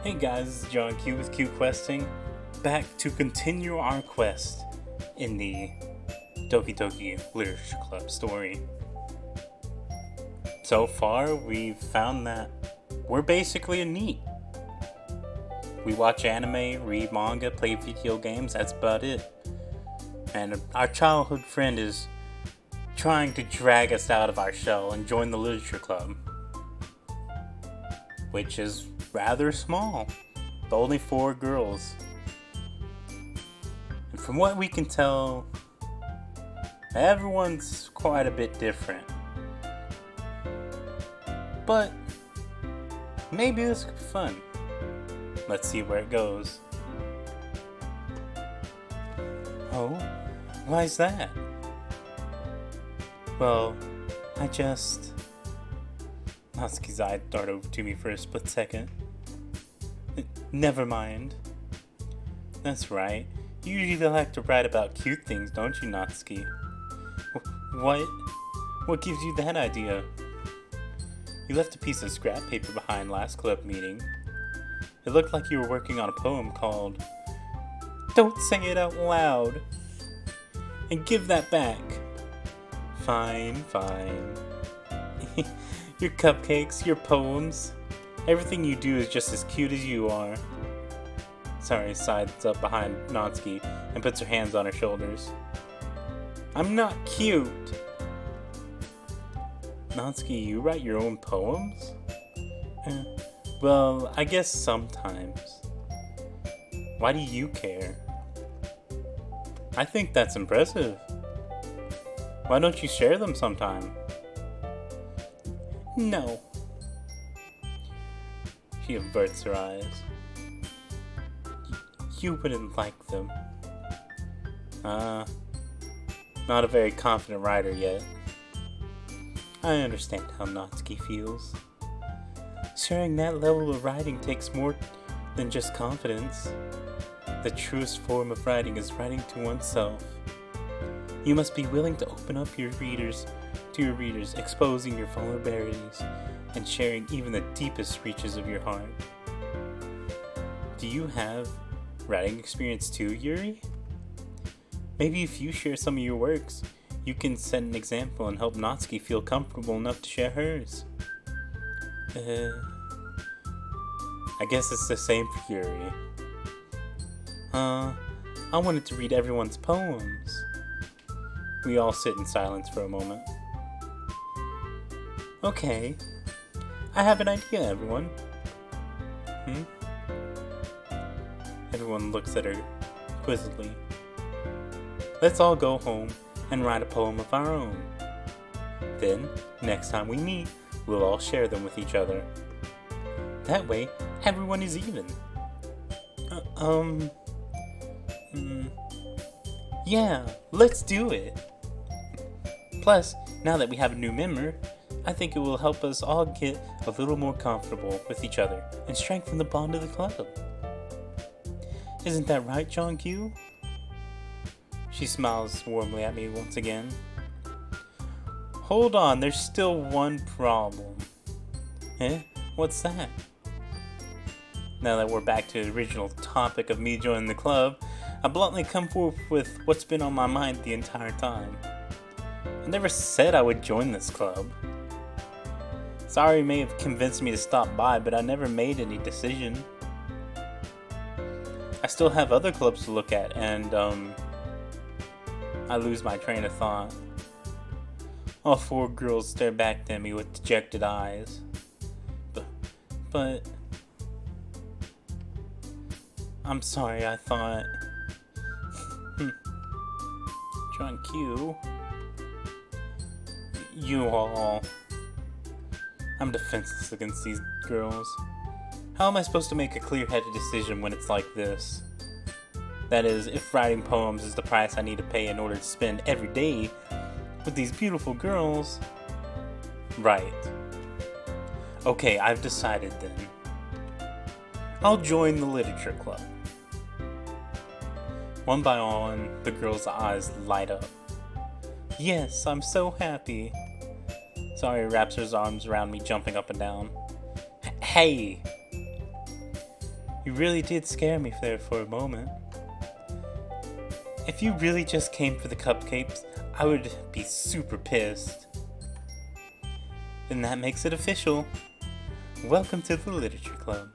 Hey guys, this is John Q with Q Questing, back to continue our quest in the Doki Doki Literature Club story. So far, we've found that we're basically a NEET. We watch anime, read manga, play video games, that's about it. And our childhood friend is trying to drag us out of our shell and join the literature club, which is rather small. Only 4 girls. And from what we can tell, everyone's quite a bit different. But maybe this could be fun. Let's see where it goes. Oh, why's that? Well, Natsuki's eye darted over to me for a split second. Never mind. That's right. You usually like to write about cute things, don't you, Natsuki? What? What gives you that idea? You left a piece of scrap paper behind last club meeting. It looked like you were working on a poem called Don't Say It Out Loud. And give that back. Fine. Your cupcakes, your poems. Everything you do is just as cute as you are. Sorry, sides up behind Natsuki and puts her hands on her shoulders. I'm not cute! Natsuki, you write your own poems? Well, I guess sometimes. Why do you care? I think that's impressive. Why don't you share them sometime? No. She averts her eyes. You wouldn't like them. Not a very confident writer yet. I understand how Natsuki feels. Sharing that level of writing takes more than just confidence. The truest form of writing is writing to oneself. You must be willing to open up to your readers, exposing your vulnerabilities, and sharing even the deepest reaches of your heart. Do you have writing experience too, Yuri? Maybe if you share some of your works, you can set an example and help Natsuki feel comfortable enough to share hers. I guess it's the same for Yuri. I wanted to read everyone's poems. We all sit in silence for a moment. Okay. I have an idea, everyone. Everyone looks at her quizzically. Let's all go home and write a poem of our own. Then, next time we meet, we'll all share them with each other. That way, everyone is even. Yeah, let's do it. Plus, now that we have a new member, I think it will help us all get a little more comfortable with each other and strengthen the bond of the club. Isn't that right, John Q? She smiles warmly at me once again. Hold on, there's still one problem. What's that? Now that we're back to the original topic of me joining the club, I bluntly come forth with what's been on my mind the entire time. I never said I would join this club. Sorry may have convinced me to stop by, but I never made any decision. I still have other clubs to look at, and I lose my train of thought. All 4 girls stare back at me with dejected eyes. But I'm sorry, I thought... John Q... You all... I'm defenseless against these girls. How am I supposed to make a clear-headed decision when it's like this? That is, if writing poems is the price I need to pay in order to spend every day with these beautiful girls... Right. Okay, I've decided then. I'll join the literature club. One by one, the girls' eyes light up. Yes, I'm so happy. Sorry wraps his arms around me, jumping up and down. Hey! You really did scare me there for a moment. If you really just came for the cupcakes, I would be super pissed. Then that makes it official. Welcome to the Literature Club.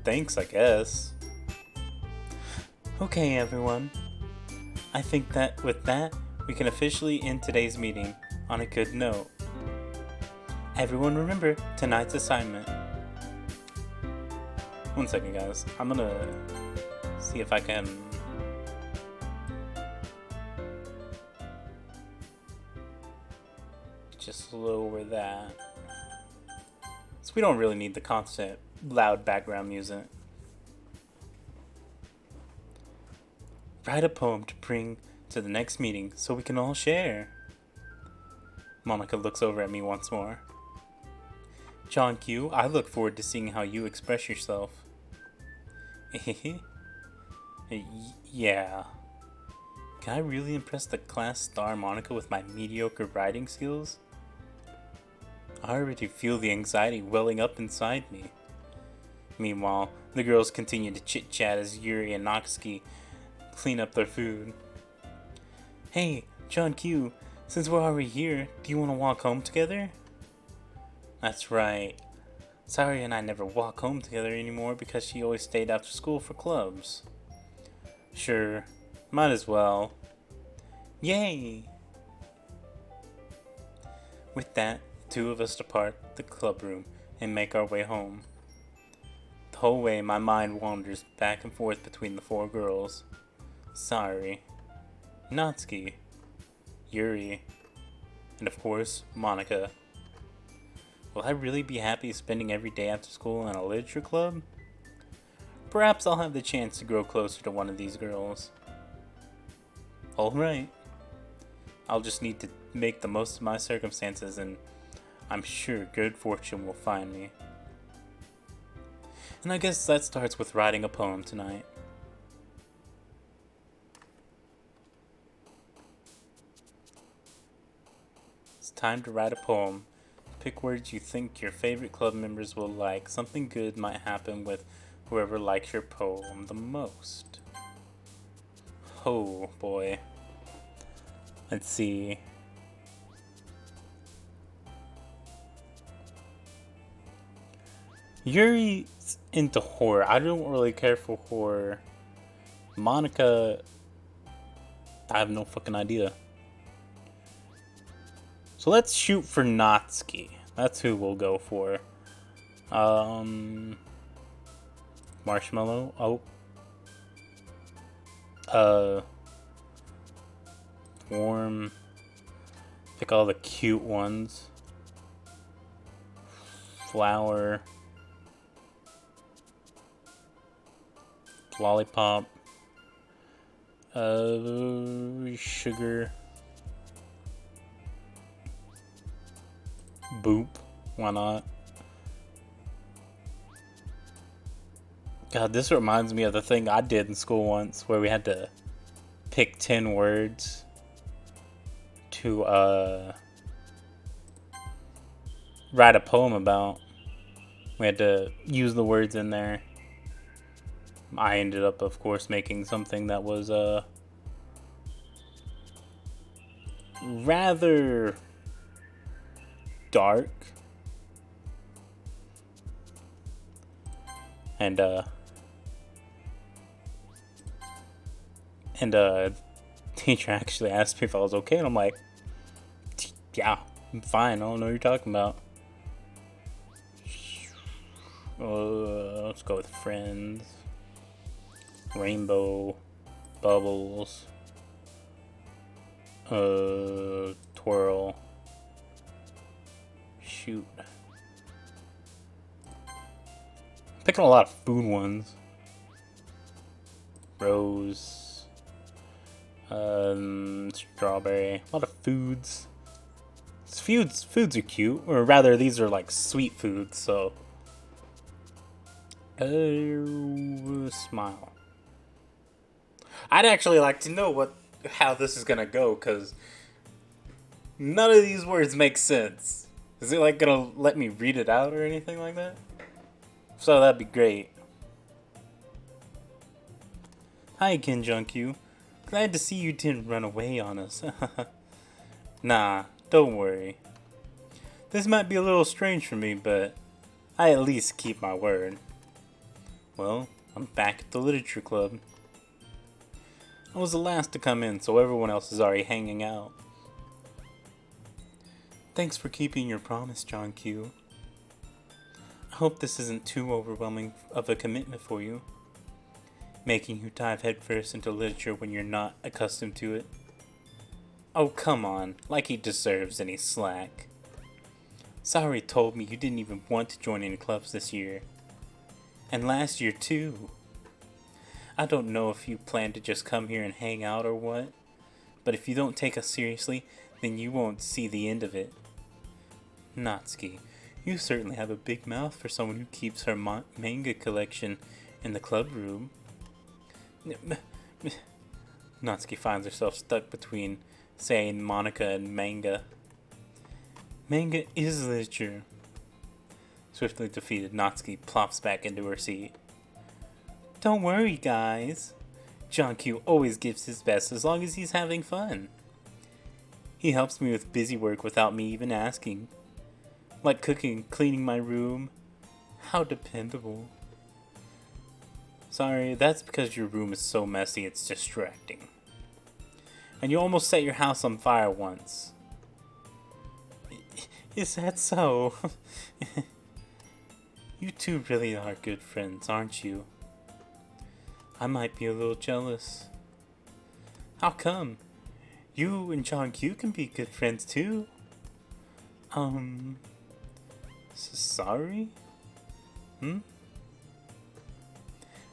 Thanks, I guess. Okay, everyone. I think that with that, we can officially end today's meeting on a good note. Everyone remember tonight's assignment. One second, guys. I'm gonna see if I can just lower that. So we don't really need the constant loud background music. Write a poem to bring to the next meeting so we can all share. Monica looks over at me once more. John Q, I look forward to seeing how you express yourself. Yeah. Can I really impress the class star Monica with my mediocre writing skills? I already feel the anxiety welling up inside me. Meanwhile, the girls continue to chit-chat as Yuri and Natsuki clean up their food. Hey, John Q, since we're already here, do you want to walk home together? That's right. Sari and I never walk home together anymore because she always stayed after school for clubs. Sure, might as well. Yay! With that, the two of us depart the club room and make our way home. The whole way my mind wanders back and forth between the four girls. Sari, Natsuki, Yuri, and of course, Monica. Will I really be happy spending every day after school in a literature club? Perhaps I'll have the chance to grow closer to one of these girls. Alright. I'll just need to make the most of my circumstances, and I'm sure good fortune will find me. And I guess that starts with writing a poem tonight. It's time to write a poem. Pick words you think your favorite club members will like. Something good might happen with whoever likes your poem the most. Oh boy. Let's see. Yuri's into horror. I don't really care for horror. Monica, I have no fucking idea. So let's shoot for Natsuki. That's who we'll go for. Marshmallow. Warm. Pick all the cute ones. Flower. Lollipop. Sugar. Boop. Why not? God, this reminds me of the thing I did in school once where we had to pick 10 words to write a poem about. We had to use the words in there. I ended up, of course, making something that was rather dark, and teacher actually asked me if I was okay, and I'm like, yeah, I'm fine, I don't know what you're talking about. Let's go with friends. Rainbow, bubbles, twirl, shoot. Picking a lot of food ones. Rose, strawberry, a lot of foods. Foods are cute, or rather, these are like sweet foods. So, smile. I'd actually like to know how this is gonna go, because none of these words make sense. Is it like gonna let me read it out or anything like that? So that'd be great. Hi again, Junkyu. Glad to see you didn't run away on us. Nah, don't worry. This might be a little strange for me, but I at least keep my word. Well, I'm back at the literature club. I was the last to come in, so everyone else is already hanging out. Thanks for keeping your promise, John Q. I hope this isn't too overwhelming of a commitment for you, making you dive headfirst into literature when you're not accustomed to it. Oh, come on, like he deserves any slack. Saori told me you didn't even want to join any clubs this year. And last year, too. I don't know if you plan to just come here and hang out or what, but if you don't take us seriously, then you won't see the end of it. Natsuki, you certainly have a big mouth for someone who keeps her manga collection in the club room. Natsuki finds herself stuck between saying Monica and manga. Manga is literature. Swiftly defeated, Natsuki plops back into her seat. Don't worry, guys. John Q always gives his best as long as he's having fun. He helps me with busy work without me even asking. Like cooking, cleaning my room. How dependable. Sorry, that's because your room is so messy it's distracting. And you almost set your house on fire once. Is that so? You two really are good friends, aren't you? I might be a little jealous. How come? You and John Q can be good friends too. Sorry?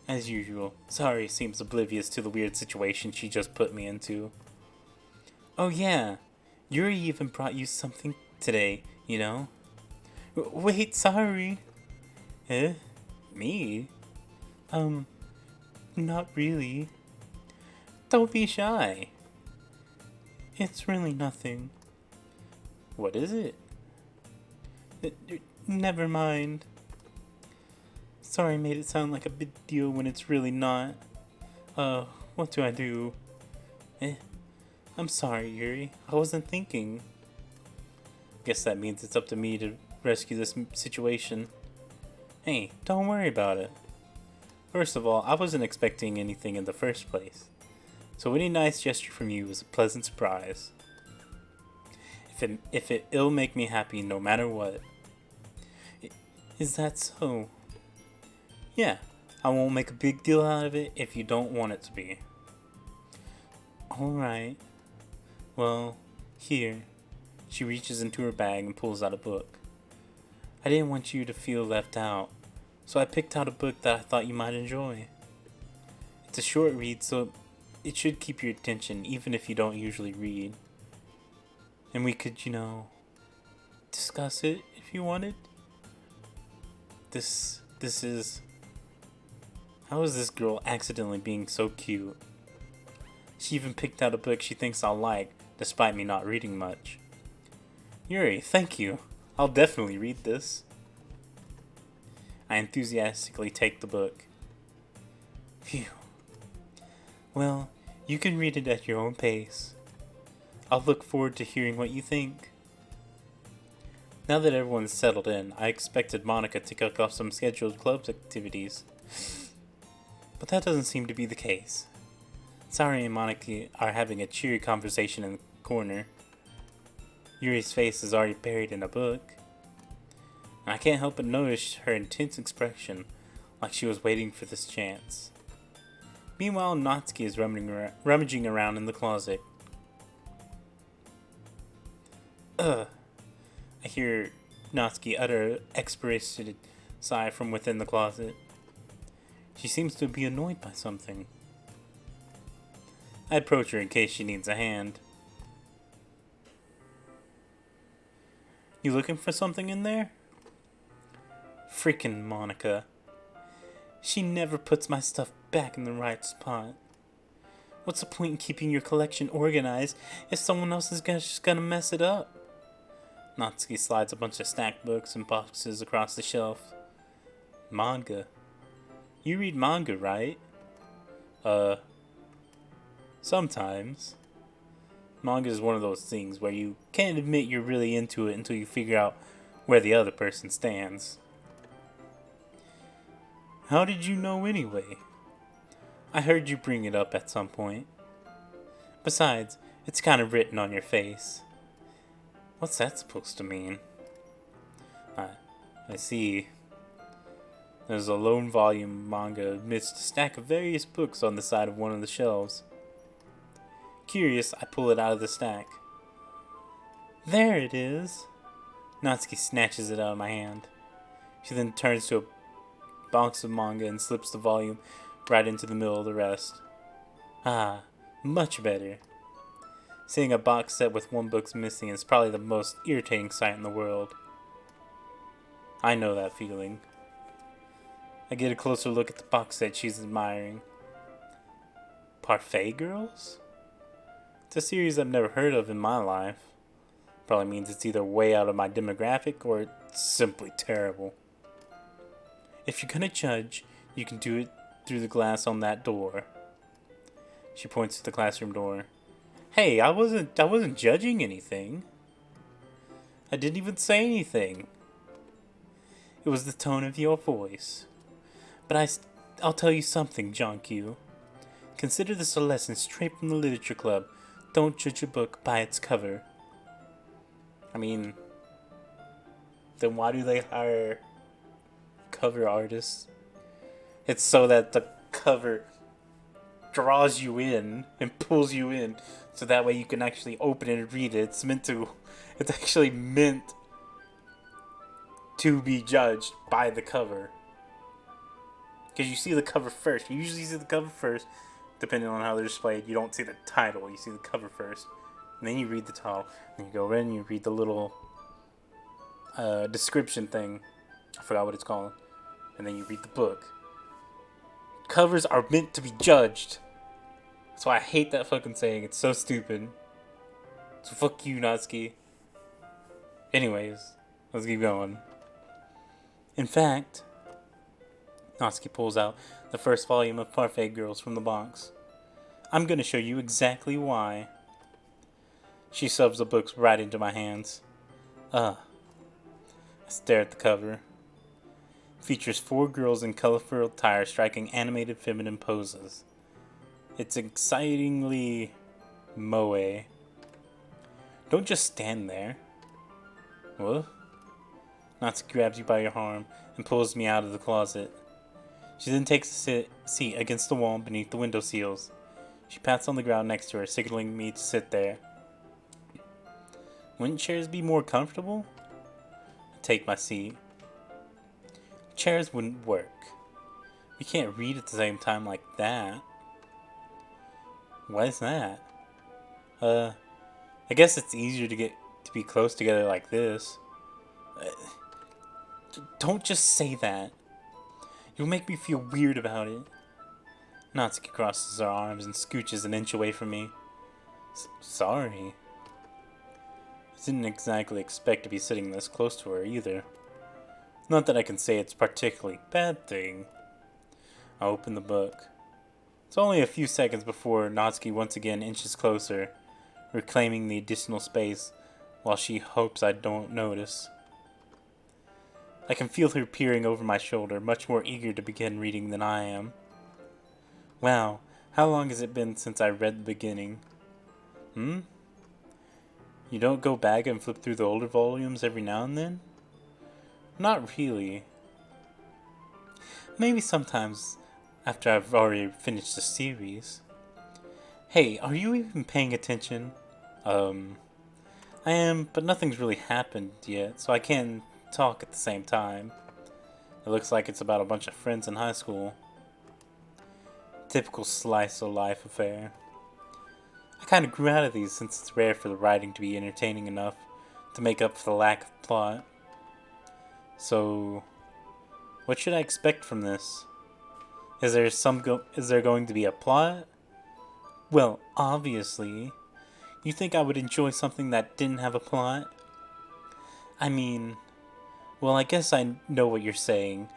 As usual, Saori seems oblivious to the weird situation she just put me into. Oh yeah, Yuri even brought you something today, you know? Wait, Saori. Eh? Me? Not really. Don't be shy. It's really nothing. What is it? Never mind. Sorry I made it sound like a big deal when it's really not. What do I do? I'm sorry, Yuri. I wasn't thinking. Guess that means it's up to me to rescue this situation. Hey, don't worry about it. First of all, I wasn't expecting anything in the first place. So any nice gesture from you was a pleasant surprise. If it'll make me happy no matter what. Is that so? Yeah, I won't make a big deal out of it if you don't want it to be. Alright. Well, here. She reaches into her bag and pulls out a book. I didn't want you to feel left out, so I picked out a book that I thought you might enjoy. It's a short read, so it should keep your attention even if you don't usually read. And we could, discuss it if you wanted. This is... How is this girl accidentally being so cute? She even picked out a book she thinks I'll like, despite me not reading much. Yuri, thank you. I'll definitely read this. I enthusiastically take the book. Phew. Well, you can read it at your own pace. I'll look forward to hearing what you think. Now that everyone's settled in, I expected Monica to kick off some scheduled club activities. But that doesn't seem to be the case. Saori and Monica are having a cheery conversation in the corner. Yuri's face is already buried in a book. I can't help but notice her intense expression, like she was waiting for this chance. Meanwhile, Natsuki is rummaging around in the closet. Ugh. I hear Natsuki utter an exasperated sigh from within the closet. She seems to be annoyed by something. I approach her in case she needs a hand. You looking for something in there? Freaking Monica. She never puts my stuff back in the right spot. What's the point in keeping your collection organized if someone else is just gonna mess it up? Natsuki slides a bunch of stacked books and boxes across the shelf. Manga. You read manga, right? Uh, sometimes. Manga is one of those things where you can't admit you're really into it until you figure out where the other person stands. How did you know anyway? I heard you bring it up at some point. Besides, it's kind of written on your face. What's that supposed to mean? I see. There's a lone volume manga amidst a stack of various books on the side of one of the shelves. Curious, I pull it out of the stack. There it is. Natsuki snatches it out of my hand. She then turns to a box of manga and slips the volume right into the middle of the rest. Ah, much better. Seeing a box set with one book missing is probably the most irritating sight in the world. I know that feeling. I get a closer look at the box set she's admiring. Parfait Girls? It's a series I've never heard of in my life. Probably means it's either way out of my demographic or it's simply terrible. If you're gonna judge, you can do it through the glass on that door. She points to the classroom door. Hey, I wasn't judging anything. I didn't even say anything. It was the tone of your voice. But I'll tell you something, John Q. Consider this a lesson straight from the literature club. Don't judge a book by its cover. I mean, then why do they hire cover artists? It's so that the cover draws you in and pulls you in, so that way you can actually open it and read it. It's actually meant to be judged by the cover. Because you see the cover first. You usually see the cover first, depending on how they're displayed. You don't see the title, you see the cover first. And then you read the title. And you go in and you read the little description thing. I forgot what it's called. And then you read the book. Covers are meant to be judged. So I hate that fucking saying. It's so stupid. So fuck you, Natsuki. Anyways, let's keep going. In fact, Natsuki pulls out the first volume of Parfait Girls from the box. I'm gonna show you exactly why. She shoves the books right into my hands. I stare at the cover. It features 4 girls in colorful attire striking animated feminine poses. It's excitingly moe. Don't just stand there. What? Natsuki grabs you by your arm and pulls me out of the closet. She then takes a seat against the wall beneath the window sills. She pats on the ground next to her, signaling me to sit there. Wouldn't chairs be more comfortable? I take my seat. Chairs wouldn't work. We can't read at the same time like that. Why is that? I guess it's easier to get to be close together like this. Don't just say that. You'll make me feel weird about it. Natsuki crosses her arms and scooches an inch away from me. Sorry. I didn't exactly expect to be sitting this close to her either. Not that I can say it's a particularly bad thing. I open the book. It's only a few seconds before Natsuki once again inches closer, reclaiming the additional space while she hopes I don't notice. I can feel her peering over my shoulder, much more eager to begin reading than I am. Wow, how long has it been since I read the beginning? You don't go back and flip through the older volumes every now and then? Not really. Maybe sometimes after I've already finished the series. Hey, are you even paying attention? I am, but nothing's really happened yet, so I can't talk at the same time. It looks like it's about a bunch of friends in high school. Typical slice of life affair. I kinda grew out of these since it's rare for the writing to be entertaining enough to make up for the lack of plot. So, what should I expect from this? Is there going to be a plot? Well, obviously. You think I would enjoy something that didn't have a plot? I mean, well, I guess I know what you're saying.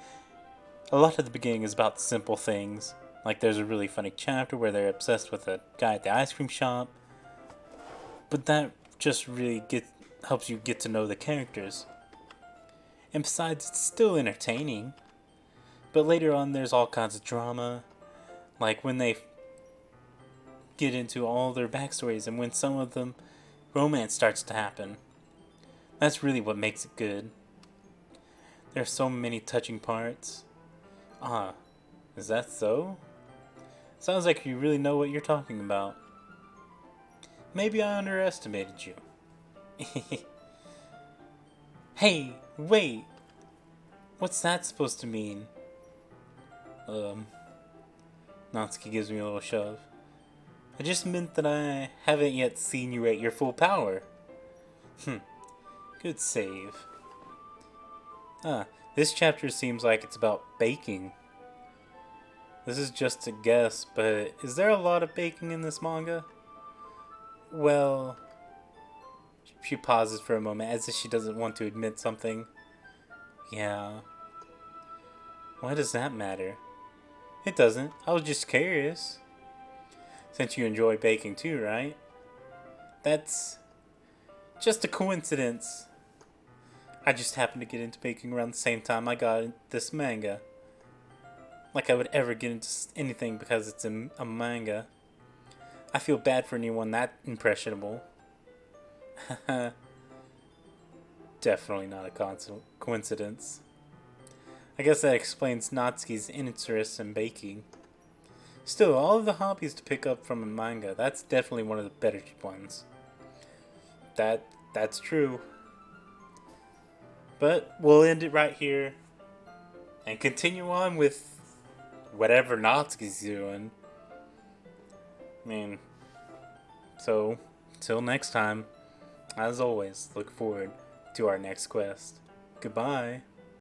A lot of the beginning is about simple things. Like there's a really funny chapter where they're obsessed with a guy at the ice cream shop. But that just really helps you get to know the characters. And besides, it's still entertaining. But later on, there's all kinds of drama. Like when they get into all their backstories and when some of them romance starts to happen. That's really what makes it good. There's so many touching parts. Ah, is that so? Sounds like you really know what you're talking about. Maybe I underestimated you. Hey, wait! What's that supposed to mean? Natsuki gives me a little shove. I just meant that I haven't yet seen you at your full power. Good save. This chapter seems like it's about baking. This is just a guess, but is there a lot of baking in this manga? Well, she pauses for a moment as if she doesn't want to admit something. Yeah. Why does that matter? It doesn't. I was just curious. Since you enjoy baking too, right? That's just a coincidence. I just happened to get into baking around the same time I got this manga. Like I would ever get into anything because it's a manga. I feel bad for anyone that impressionable. Definitely not a coincidence. I guess that explains Natsuki's interest in baking. Still, all of the hobbies to pick up from a manga, that's definitely one of the better ones. That's true. But we'll end it right here and continue on with whatever Natsuki's doing. So, till next time, as always, look forward to our next quest. Goodbye.